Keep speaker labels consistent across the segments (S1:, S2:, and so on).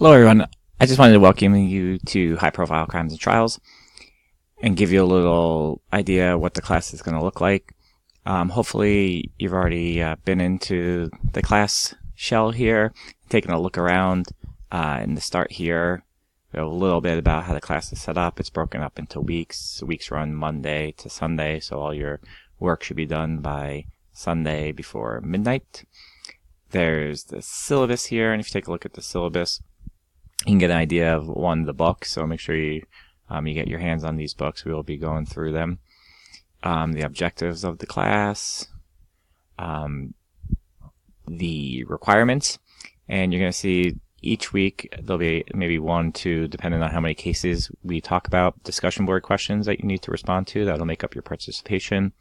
S1: Hello, everyone. I just wanted to welcome you to High Profile Crimes and Trials and give you a little idea what the class is going to look like. Hopefully, you've already been into the class shell here, taken a look around. In the start here, we have a little bit about how the class is set up. It's broken up into weeks. Weeks run Monday to Sunday, so all your work should be done by Sunday before midnight. There's the syllabus here, and if you take a look at the syllabus, you can get an idea of the books, so make sure you get your hands on these books. We will be going through them. The objectives of the class, the requirements, and you're going to see each week there'll be maybe 1, 2, depending on how many cases we talk about, discussion board questions that you need to respond to. That'll make up your participation.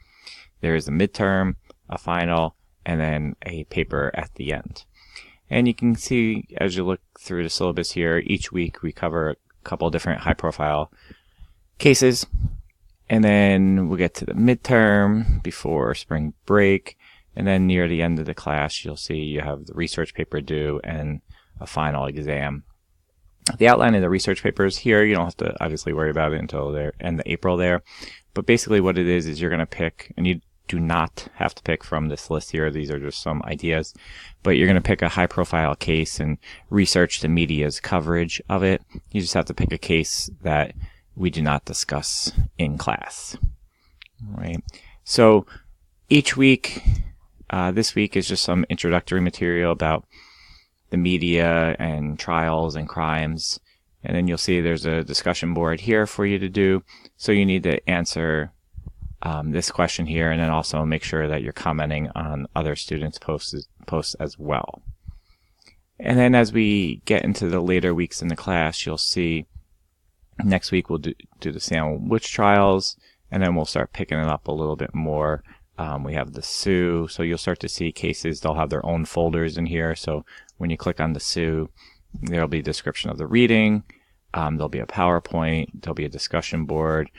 S1: There is a midterm, a final, and then a paper at the end. And you can see as you look through the syllabus here, each week we cover a couple different high-profile cases. And then we'll get to the midterm before spring break. And then near the end of the class, you'll see you have the research paper due and a final exam. The outline of the research papers here, you don't have to obviously worry about it until the end of April there. But basically what it is you're going to pick, and you do not have to pick from this list here. These are just some ideas, but you're going to pick a high profile case and research the media's coverage of it. You just have to pick a case that we do not discuss in class. All right. So each week, this week is just some introductory material about the media and trials and crimes. And then you'll see there's a discussion board here for you to do. So you need to answer this question here, and then also make sure that you're commenting on other students' posts as well. And then as we get into the later weeks in the class, you'll see next week we'll do the Salem witch trials, and then we'll start picking it up a little bit more. We have the Sioux, so you'll start to see cases. They'll have their own folders in here, so when you click on the Sioux, there'll be a description of the reading, there'll be a PowerPoint, there'll be a discussion board,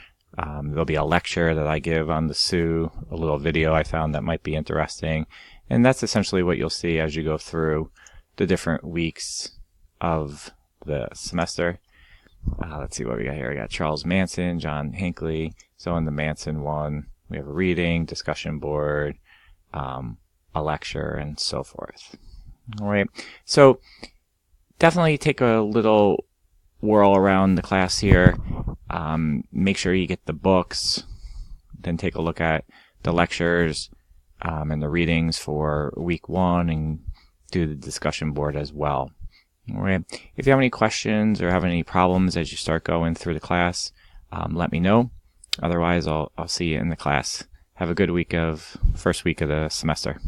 S1: there'll be a lecture that I give on the Sioux, a little video I found that might be interesting. And that's essentially what you'll see as you go through the different weeks of the semester. Let's see what we got here. We got Charles Manson, John Hinckley. So in the Manson one, we have a reading, discussion board, a lecture, and so forth. All right. So definitely take a little whirl around the class here. Make sure you get the books, then take a look at the lectures and the readings for week 1, and do the discussion board as well. All right. If you have any questions or have any problems as you start going through the class, let me know. Otherwise, I'll see you in the class. Have a good first week of the semester.